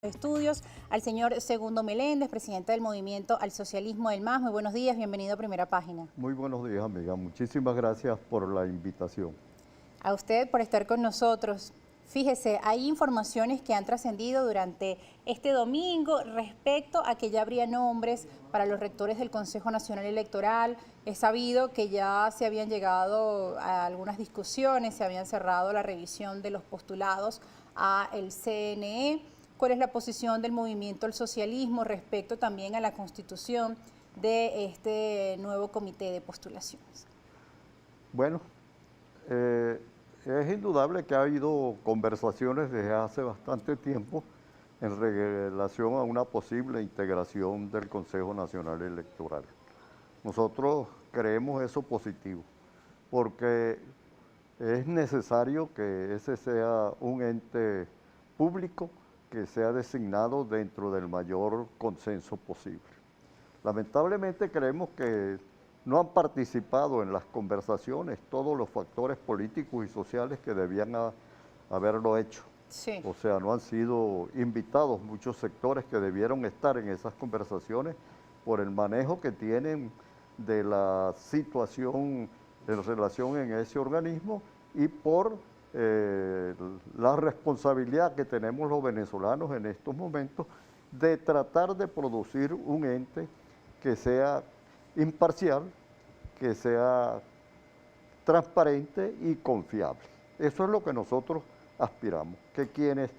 Estudios, al señor Segundo Meléndez, presidente del Movimiento al Socialismo del MAS. Muy buenos días, bienvenido a Primera Página. Muy buenos días, amiga. Muchísimas gracias por la invitación. A usted por estar con nosotros. Fíjese, hay informaciones que han trascendido durante este domingo respecto a que ya habría nombres para los rectores del Consejo Nacional Electoral. Es sabido que ya se habían llegado a algunas discusiones, se habían cerrado la revisión de los postulados a el CNE. ¿Cuál es la posición del Movimiento al Socialismo respecto también a la constitución de este nuevo comité de postulaciones? Bueno, es indudable que ha habido conversaciones desde hace bastante tiempo en relación a una posible integración del Consejo Nacional Electoral. Nosotros creemos eso positivo, porque es necesario que ese sea un ente público que sea designado dentro del mayor consenso posible. Lamentablemente creemos que no han participado en las conversaciones todos los factores políticos y sociales que debían haberlo hecho. Sí. O sea, no han sido invitados muchos sectores que debieron estar en esas conversaciones por el manejo que tienen de la situación en relación en ese organismo y por la responsabilidad que tenemos los venezolanos en estos momentos de tratar de producir un ente que sea imparcial, que sea transparente y confiable. Eso es lo que nosotros aspiramos, que quienes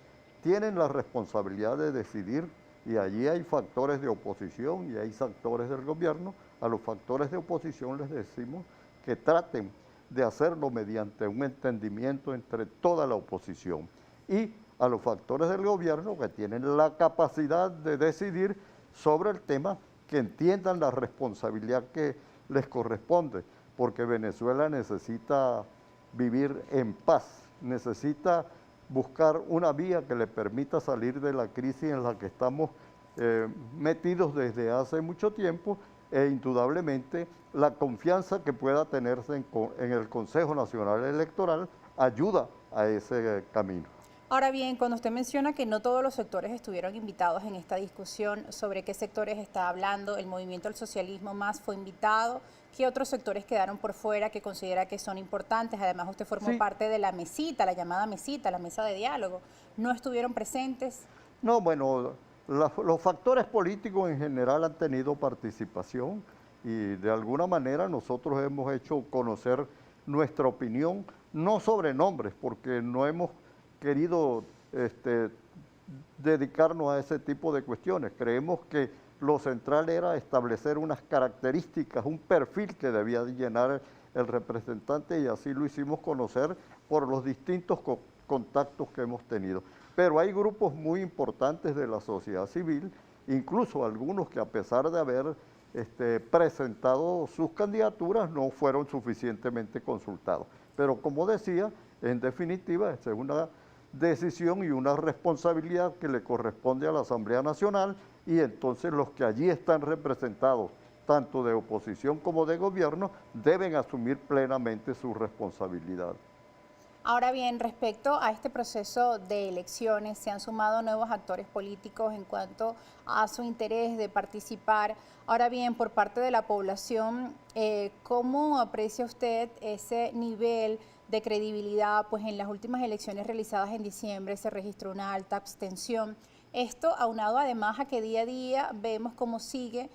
tienen la responsabilidad de decidir, y allí hay factores de oposición y hay factores del gobierno, a los factores de oposición les decimos que traten de hacerlo mediante un entendimiento entre toda la oposición, y a los factores del gobierno que tienen la capacidad de decidir sobre el tema, que entiendan la responsabilidad que les corresponde, porque Venezuela necesita vivir en paz, necesita buscar una vía que le permita salir de la crisis en la que estamos metidos desde hace mucho tiempo, e indudablemente la confianza que pueda tenerse en el Consejo Nacional Electoral ayuda a ese camino. Ahora bien, cuando usted menciona que no todos los sectores estuvieron invitados en esta discusión, ¿sobre qué sectores está hablando? ¿El Movimiento al Socialismo más fue invitado? ¿Qué otros sectores quedaron por fuera que considera que son importantes? Además, usted formó Sí. parte de la mesita, la llamada mesita, la mesa de diálogo. ¿No estuvieron presentes? No, bueno, los factores políticos en general han tenido participación y de alguna manera nosotros hemos hecho conocer nuestra opinión, no sobre nombres, porque no hemos querido dedicarnos a ese tipo de cuestiones. Creemos que lo central era establecer unas características, un perfil que debía llenar el representante, y así lo hicimos conocer por los distintos contactos que hemos tenido. Pero hay grupos muy importantes de la sociedad civil, incluso algunos que a pesar de haber presentado sus candidaturas no fueron suficientemente consultados. Pero como decía, en definitiva, esta es una decisión y una responsabilidad que le corresponde a la Asamblea Nacional, y entonces los que allí están representados, tanto de oposición como de gobierno, deben asumir plenamente su responsabilidad. Ahora bien, respecto a este proceso de elecciones, se han sumado nuevos actores políticos en cuanto a su interés de participar. Ahora bien, por parte de la población, ¿cómo aprecia usted ese nivel de credibilidad? Pues en las últimas elecciones realizadas en diciembre se registró una alta abstención. Esto aunado además a que día a día vemos cómo sigue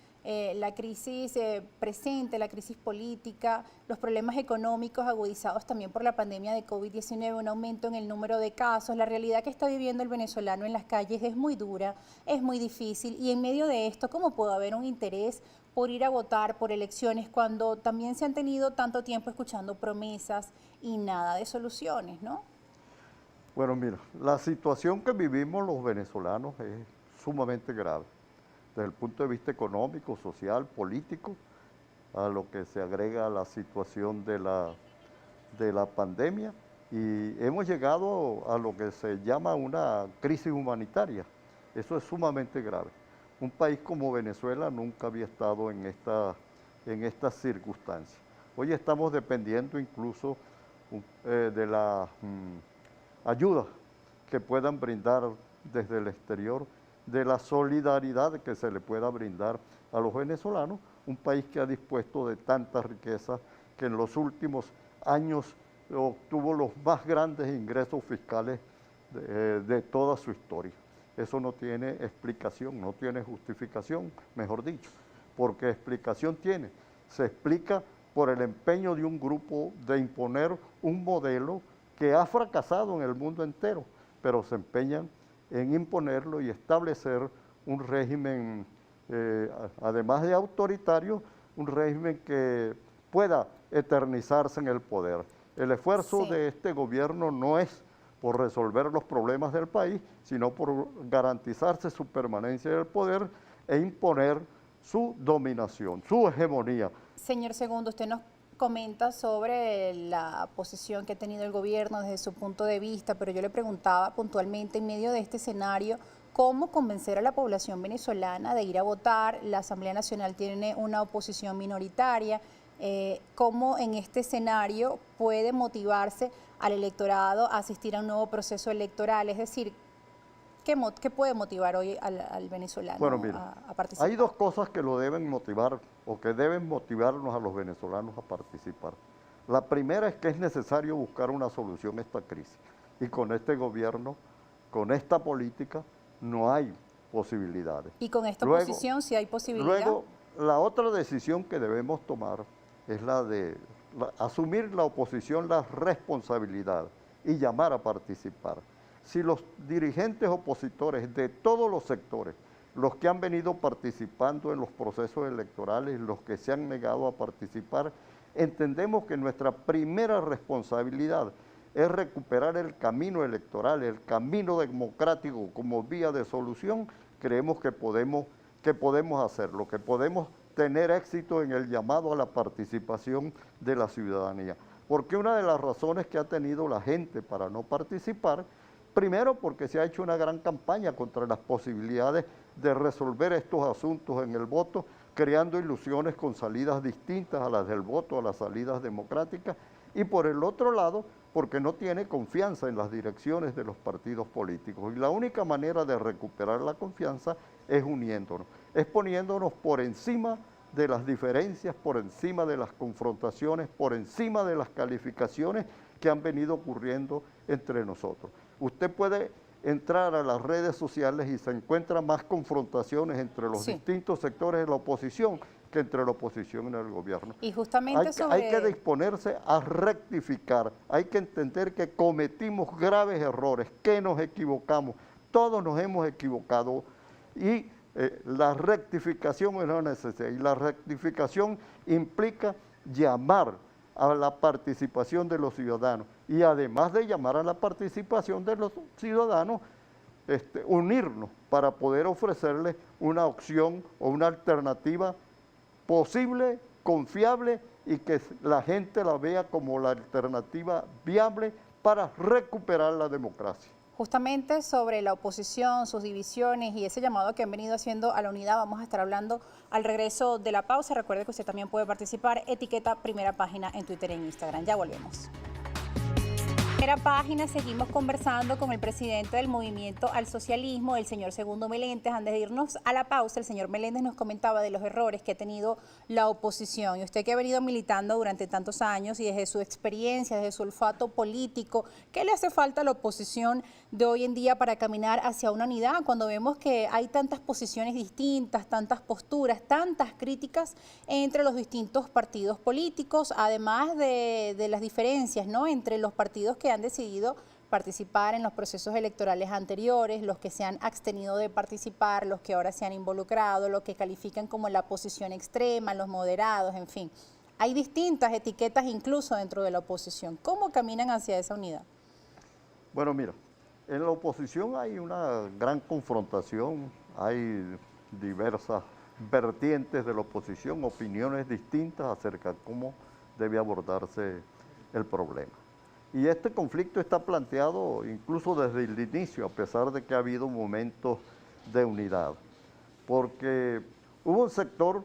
la crisis presente, la crisis política, los problemas económicos agudizados también por la pandemia de COVID-19, un aumento en el número de casos. La realidad que está viviendo el venezolano en las calles es muy dura, es muy difícil, y en medio de esto, ¿cómo puede haber un interés por ir a votar por elecciones cuando también se han tenido tanto tiempo escuchando promesas y nada de soluciones, ¿no? Bueno, mira, la situación que vivimos los venezolanos es sumamente grave, desde el punto de vista económico, social, político, a lo que se agrega la situación de la pandemia, y hemos llegado a lo que se llama una crisis humanitaria. Eso es sumamente grave. Un país como Venezuela nunca había estado en estas circunstancias. Hoy estamos dependiendo incluso de la ayuda que puedan brindar desde el exterior de la solidaridad que se le pueda brindar a los venezolanos, un país que ha dispuesto de tanta riqueza, que en los últimos años obtuvo los más grandes ingresos fiscales de toda su historia. Eso no tiene explicación, no tiene justificación, mejor dicho, porque explicación tiene. Se explica por el empeño de un grupo de imponer un modelo que ha fracasado en el mundo entero, pero se empeñan en imponerlo y establecer un régimen, además de autoritario, un régimen que pueda eternizarse en el poder. El esfuerzo de este gobierno no es por resolver los problemas del país, sino por garantizarse su permanencia en el poder e imponer su dominación, su hegemonía. Señor Segundo, usted nos comenta sobre la posición que ha tenido el gobierno desde su punto de vista, pero yo le preguntaba puntualmente en medio de este escenario, ¿cómo convencer a la población venezolana de ir a votar? La Asamblea Nacional tiene una oposición minoritaria. ¿Cómo en este escenario puede motivarse al electorado a asistir a un nuevo proceso electoral? Es decir, ¿qué puede motivar hoy al venezolano a participar? Hay dos cosas que lo deben motivar o que deben motivarnos a los venezolanos a participar. La primera es que es necesario buscar una solución a esta crisis y con este gobierno, con esta política, no hay posibilidades. ¿Y con esta oposición sí hay posibilidad? Luego, la otra decisión que debemos tomar es la de asumir la oposición la responsabilidad y llamar a participar. Si los dirigentes opositores de todos los sectores, los que han venido participando en los procesos electorales, los que se han negado a participar, entendemos que nuestra primera responsabilidad es recuperar el camino electoral, el camino democrático como vía de solución. Creemos que podemos hacerlo, que podemos tener éxito en el llamado a la participación de la ciudadanía. Porque una de las razones que ha tenido la gente para no participar, primero porque se ha hecho una gran campaña contra las posibilidades de resolver estos asuntos en el voto, creando ilusiones con salidas distintas a las del voto, a las salidas democráticas, y por el otro lado, porque no tiene confianza en las direcciones de los partidos políticos. Y la única manera de recuperar la confianza es uniéndonos, es poniéndonos por encima de las diferencias, por encima de las confrontaciones, por encima de las calificaciones que han venido ocurriendo entre nosotros. Usted puede entrar a las redes sociales y se encuentran más confrontaciones entre los distintos sectores de la oposición que entre la oposición y el gobierno. Y justamente hay que disponerse a rectificar, hay que entender que cometimos graves errores, que nos equivocamos, todos nos hemos equivocado y la rectificación es una necesidad y la rectificación implica llamar a la participación de los ciudadanos y además de llamar a la participación de los ciudadanos, unirnos para poder ofrecerles una opción o una alternativa posible, confiable y que la gente la vea como la alternativa viable para recuperar la democracia. Justamente sobre la oposición, sus divisiones y ese llamado que han venido haciendo a la unidad, vamos a estar hablando al regreso de la pausa. Recuerde que usted también puede participar, etiqueta Primera Página en Twitter e Instagram. Ya volvemos. Primera Página, seguimos conversando con el presidente del Movimiento al Socialismo, el señor Segundo Meléndez. Antes de irnos a la pausa, el señor Meléndez nos comentaba de los errores que ha tenido la oposición. Y usted que ha venido militando durante tantos años y desde su experiencia, desde su olfato político, ¿qué le hace falta a la oposición de hoy en día para caminar hacia una unidad? Cuando vemos que hay tantas posiciones distintas, tantas posturas, tantas críticas entre los distintos partidos políticos, además de las diferencias, ¿no?, entre los partidos que han decidido participar en los procesos electorales anteriores, los que se han abstenido de participar, los que ahora se han involucrado, los que califican como la oposición extrema, los moderados, en fin. Hay distintas etiquetas incluso dentro de la oposición. ¿Cómo caminan hacia esa unidad? Bueno, mira, en la oposición hay una gran confrontación, hay diversas vertientes de la oposición, opiniones distintas acerca de cómo debe abordarse el problema. Y este conflicto está planteado incluso desde el inicio, a pesar de que ha habido momentos de unidad, porque hubo un sector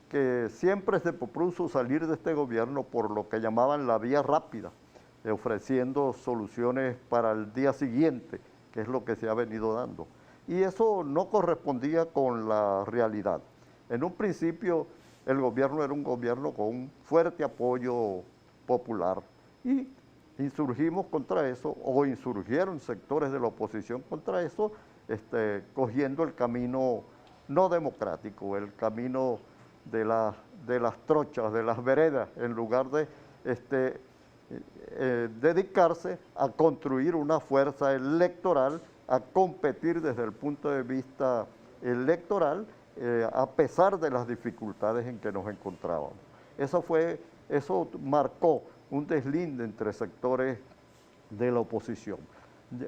que siempre se propuso salir de este gobierno por lo que llamaban la vía rápida, ofreciendo soluciones para el día siguiente, que es lo que se ha venido dando. y eso no correspondía con la realidad. En un principio el gobierno era un gobierno con un fuerte apoyo popular y insurgimos contra eso, o insurgieron sectores de la oposición contra eso, cogiendo el camino no democrático, el camino de las trochas, de las veredas, en lugar de dedicarse a construir una fuerza electoral, a competir desde el punto de vista electoral, a pesar de las dificultades en que nos encontrábamos. Eso marcó un deslinde entre sectores de la oposición.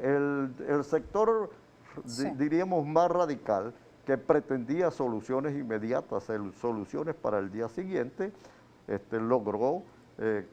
El sector, Sí. diríamos, más radical, que pretendía soluciones inmediatas, soluciones para el día siguiente, logró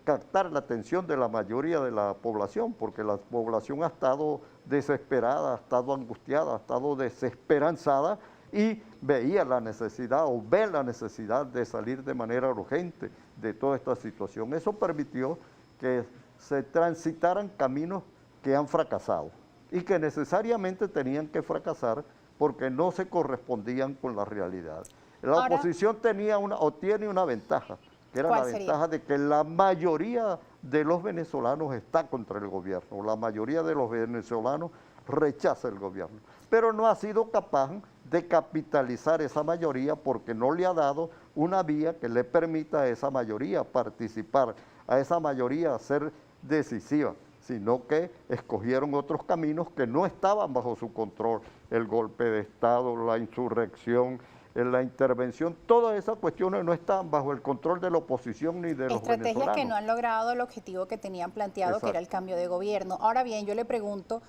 captar la atención de la mayoría de la población, porque la población ha estado desesperada, ha estado angustiada, ha estado desesperanzada y veía la necesidad o ve la necesidad de salir de manera urgente de toda esta situación. Eso permitió que se transitaran caminos que han fracasado y que necesariamente tenían que fracasar porque no se correspondían con la realidad. La Ahora, oposición tiene una ventaja, que era la ¿cuál sería? ventaja de que la mayoría de los venezolanos está contra el gobierno, la mayoría de los venezolanos rechaza el gobierno, pero no ha sido capaz de capitalizar esa mayoría porque no le ha dado una vía que le permita a esa mayoría participar, a esa mayoría ser decisiva, sino que escogieron otros caminos que no estaban bajo su control, el golpe de Estado, la insurrección, la intervención, todas esas cuestiones no estaban bajo el control de la oposición ni de los Estrategias venezolanos. que no han logrado el objetivo que tenían planteado, que era el cambio de gobierno. Ahora bien, yo le pregunto,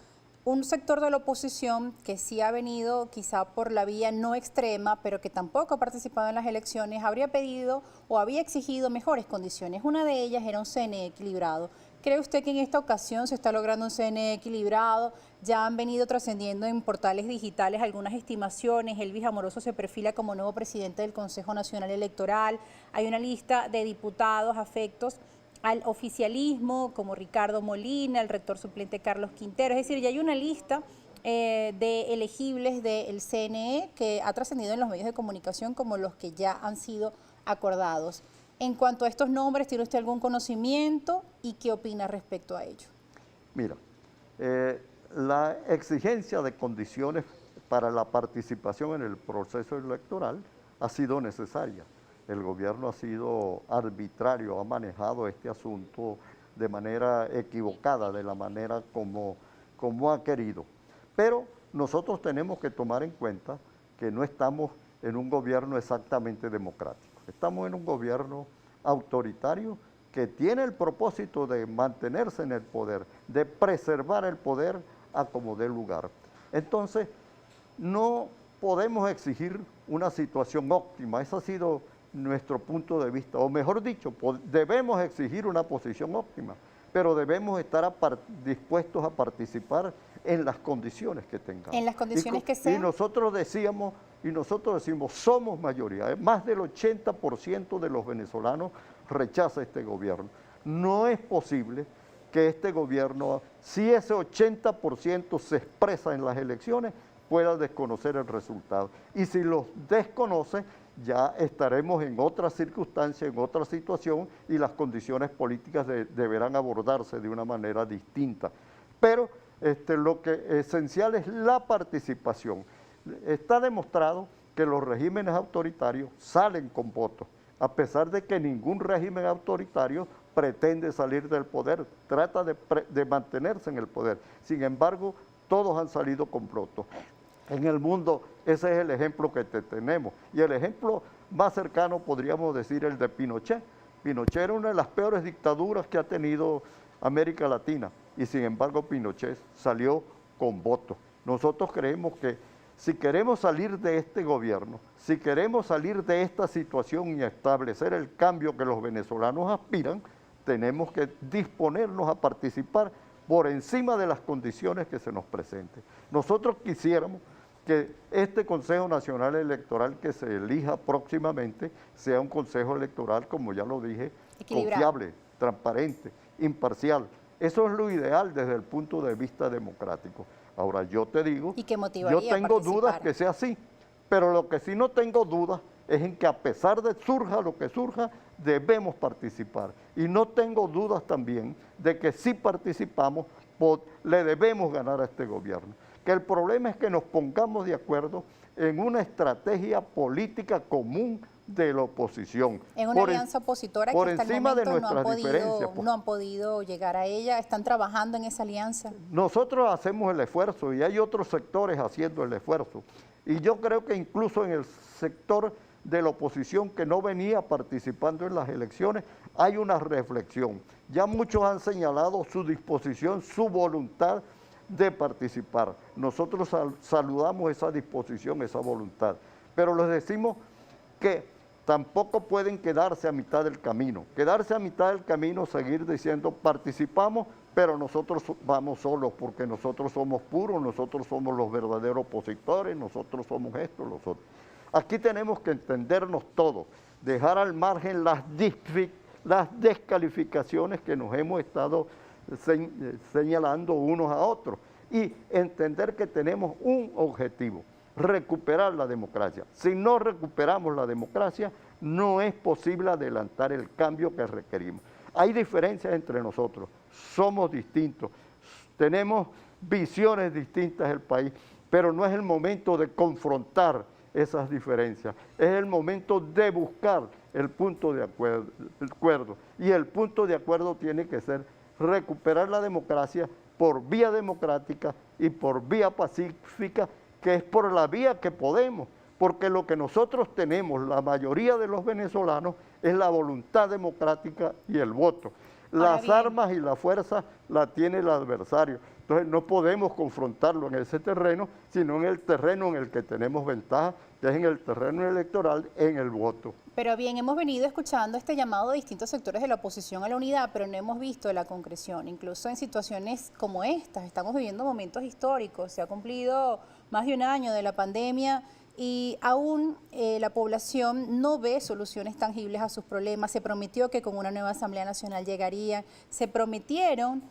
un sector de la oposición que sí ha venido quizá por la vía no extrema, pero que tampoco ha participado en las elecciones, habría pedido o había exigido mejores condiciones. Una de ellas era un CNE equilibrado. ¿Cree usted que en esta ocasión se está logrando un CNE equilibrado? Ya han venido trascendiendo en portales digitales algunas estimaciones. Elvis Amoroso se perfila como nuevo presidente del Consejo Nacional Electoral. Hay una lista de diputados afectos al oficialismo, como Ricardo Molina, el rector suplente Carlos Quintero. Es decir, ya hay una lista de elegibles del CNE que ha trascendido en los medios de comunicación como los que ya han sido acordados. En cuanto a estos nombres, ¿tiene usted algún conocimiento y qué opina respecto a ello? Mira, la exigencia de condiciones para la participación en el proceso electoral ha sido necesaria. El gobierno ha sido arbitrario, ha manejado este asunto de manera equivocada, de la manera como ha querido. Pero nosotros tenemos que tomar en cuenta que no estamos en un gobierno exactamente democrático. Estamos en un gobierno autoritario que tiene el propósito de mantenerse en el poder, de preservar el poder a como dé lugar. Entonces, no podemos exigir una situación óptima. Ese ha sido nuestro punto de vista, o mejor dicho, debemos exigir una posición óptima, pero debemos estar dispuestos a participar en las condiciones que tengamos. En las condiciones que sean. Y nosotros decimos, somos mayoría, más del 80% de los venezolanos rechaza este gobierno. No es posible que este gobierno, si ese 80% se expresa en las elecciones, pueda desconocer el resultado. Y si los desconoce, ya estaremos en otra circunstancia, en otra situación, y las condiciones políticas deberán abordarse de una manera distinta. Pero lo que esencial es la participación. Está demostrado que los regímenes autoritarios salen con votos, a pesar de que ningún régimen autoritario pretende salir del poder, trata de mantenerse en el poder. Sin embargo, todos han salido con votos. En el mundo ese es el ejemplo que tenemos. Y el ejemplo más cercano podríamos decir el de Pinochet. Pinochet era una de las peores dictaduras que ha tenido América Latina y sin embargo Pinochet salió con votos. Nosotros creemos que si queremos salir de este gobierno, si queremos salir de esta situación y establecer el cambio que los venezolanos aspiran, tenemos que disponernos a participar por encima de las condiciones que se nos presenten. Nosotros quisiéramos que este Consejo Nacional Electoral que se elija próximamente sea un consejo electoral, como ya lo dije, confiable, transparente, imparcial. Eso es lo ideal desde el punto de vista democrático. Ahora yo te digo, ¿Y qué motivaría yo tengo participar? dudas que sea así, pero lo que sí no tengo dudas es en que a pesar de surja lo que surja, debemos participar. Y no tengo dudas también de que si participamos, le debemos ganar a este gobierno. Que el problema es que nos pongamos de acuerdo en una estrategia política común de la oposición. En una alianza opositora que hasta el momento no han podido llegar a ella. ¿Están trabajando en esa alianza? Nosotros hacemos el esfuerzo y hay otros sectores haciendo el esfuerzo. Y yo creo que incluso en el sector de la oposición que no venía participando en las elecciones, hay una reflexión. Ya muchos han señalado su disposición, su voluntad de participar. Nosotros saludamos esa disposición, esa voluntad. Pero les decimos que tampoco pueden quedarse a mitad del camino. Quedarse a mitad del camino, seguir diciendo participamos, pero nosotros vamos solos porque nosotros somos puros, nosotros somos los verdaderos opositores, nosotros somos esto, los otros. Aquí tenemos que entendernos todos, dejar al margen las descalificaciones que nos hemos estado señalando unos a otros y entender que tenemos un objetivo, recuperar la democracia. Si no recuperamos la democracia, no es posible adelantar el cambio que requerimos. Hay diferencias entre nosotros, somos distintos, tenemos visiones distintas del país, pero no es el momento de confrontar esas diferencias, es el momento de buscar el punto de acuerdo. Y el punto de acuerdo tiene que ser recuperar la democracia por vía democrática y por vía pacífica, que es por la vía que podemos, porque lo que nosotros tenemos, la mayoría de los venezolanos, es la voluntad democrática y el voto. Las armas y la fuerza la tiene el adversario. Entonces no podemos confrontarlo en ese terreno, sino en el terreno en el que tenemos ventaja, que es en el terreno electoral, en el voto. Pero bien, hemos venido escuchando este llamado de distintos sectores de la oposición a la unidad, pero no hemos visto la concreción. Incluso en situaciones como estas, estamos viviendo momentos históricos, se ha cumplido más de un año de la pandemia y aún la población no ve soluciones tangibles a sus problemas. Se prometió que con una nueva Asamblea Nacional llegaría, se prometieron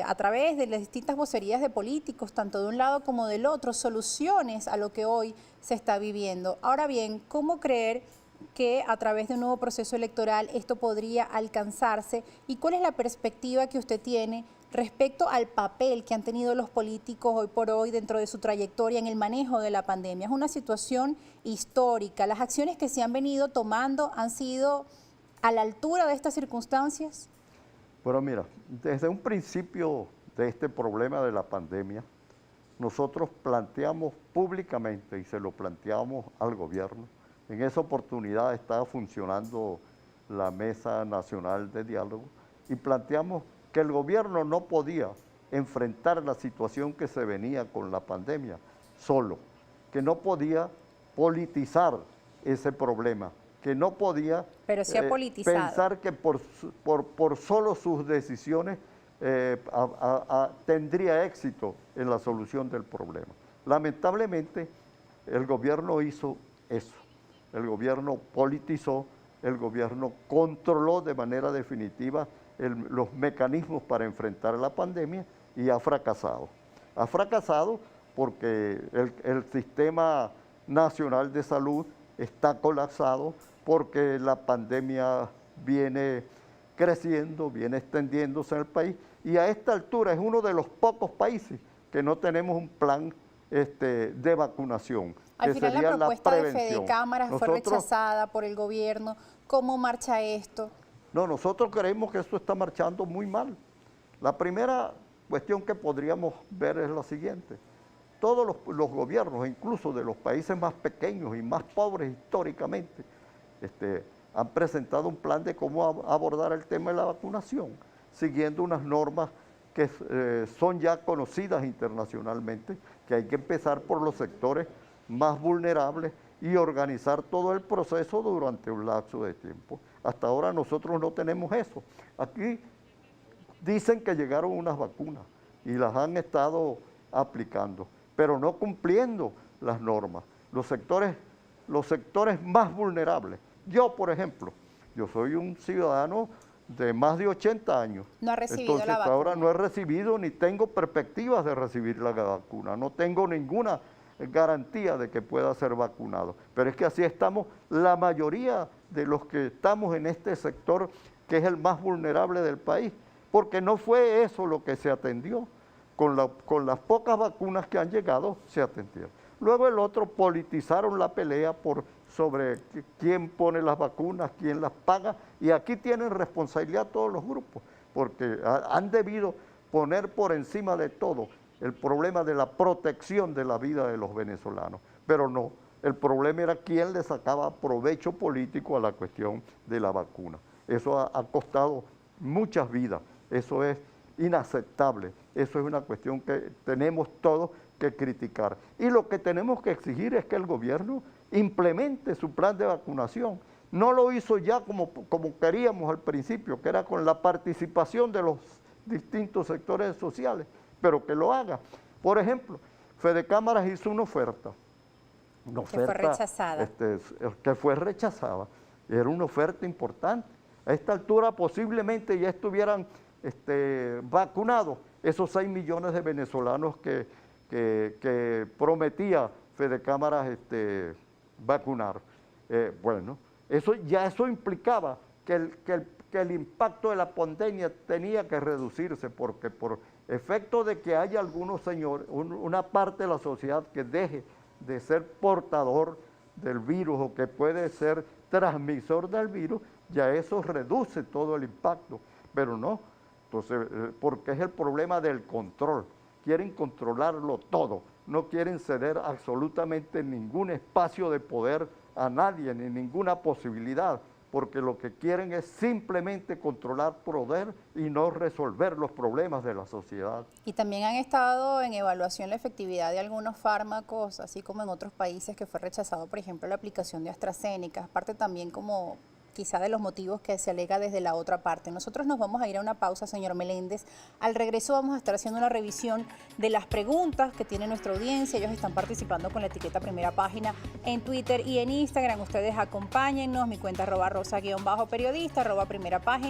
a través de las distintas vocerías de políticos, tanto de un lado como del otro, soluciones a lo que hoy se está viviendo. Ahora bien, ¿cómo creer que a través de un nuevo proceso electoral esto podría alcanzarse? ¿Y cuál es la perspectiva que usted tiene respecto al papel que han tenido los políticos hoy por hoy dentro de su trayectoria en el manejo de la pandemia? Es una situación histórica. ¿Las acciones que se han venido tomando han sido a la altura de estas circunstancias? Bueno, mira, desde un principio de este problema de la pandemia, nosotros planteamos públicamente y se lo planteamos al gobierno. En esa oportunidad estaba funcionando la Mesa Nacional de Diálogo y planteamos que el gobierno no podía enfrentar la situación que se venía con la pandemia solo, que no podía politizar ese problema, que no podía pensar que por solo sus decisiones tendría éxito en la solución del problema. Lamentablemente, el gobierno hizo eso. El gobierno politizó, el gobierno controló de manera definitiva los mecanismos para enfrentar la pandemia y ha fracasado. Ha fracasado porque el sistema nacional de salud está colapsado, porque la pandemia viene creciendo, viene extendiéndose en el país y a esta altura es uno de los pocos países que no tenemos un plan de vacunación. Al final la propuesta de Fede Cámaras fue rechazada por el gobierno. ¿Cómo marcha esto? No, nosotros creemos que eso está marchando muy mal. La primera cuestión que podríamos ver es la siguiente. Todos los gobiernos, incluso de los países más pequeños y más pobres históricamente, han presentado un plan de cómo abordar el tema de la vacunación, siguiendo unas normas que son ya conocidas internacionalmente, que hay que empezar por los sectores más vulnerables y organizar todo el proceso durante un lapso de tiempo. Hasta ahora nosotros no tenemos eso. Aquí dicen que llegaron unas vacunas y las han estado aplicando, pero no cumpliendo las normas. Los sectores más vulnerables. Yo, por ejemplo, yo soy un ciudadano de más de 80 años. No ha recibido Entonces, la vacuna. ahora no he recibido ni tengo perspectivas de recibir la vacuna. No tengo ninguna garantía de que pueda ser vacunado. Pero es que así estamos la mayoría de los que estamos en este sector, que es el más vulnerable del país, porque no fue eso lo que se atendió. Con las pocas vacunas que han llegado, se atendieron. Luego el otro, politizaron la pelea sobre quién pone las vacunas, quién las paga, y aquí tienen responsabilidad todos los grupos, porque han debido poner por encima de todo el problema de la protección de la vida de los venezolanos, pero no, el problema era quién le sacaba provecho político a la cuestión de la vacuna. Eso ha costado muchas vidas, eso es inaceptable, eso es una cuestión que tenemos todos que criticar. Y lo que tenemos que exigir es que el gobierno implemente su plan de vacunación. No lo hizo ya como queríamos al principio, que era con la participación de los distintos sectores sociales, pero que lo haga. Por ejemplo, Fede Cámaras hizo una oferta que fue rechazada. Que fue rechazada. Era una oferta importante. A esta altura posiblemente ya estuvieran vacunados esos 6 millones de venezolanos que prometía Fede Cámaras vacunar. Bueno, eso implicaba que el impacto de la pandemia tenía que reducirse, porque por efecto de que haya algunos señores, una parte de la sociedad que deje de ser portador del virus o que puede ser transmisor del virus, ya eso reduce todo el impacto, pero no. Entonces, porque es el problema del control. Quieren controlarlo todo, no quieren ceder absolutamente ningún espacio de poder a nadie, ni ninguna posibilidad, porque lo que quieren es simplemente controlar poder y no resolver los problemas de la sociedad. Y también han estado en evaluación la efectividad de algunos fármacos, así como en otros países que fue rechazado, por ejemplo, la aplicación de AstraZeneca, aparte también como quizá de los motivos que se alega desde la otra parte. Nosotros nos vamos a ir a una pausa, señor Meléndez. Al regreso vamos a estar haciendo una revisión de las preguntas que tiene nuestra audiencia. Ellos están participando con la etiqueta Primera Página en Twitter y en Instagram. Ustedes acompáñennos. Mi cuenta @rosa_periodista, @Primera Página.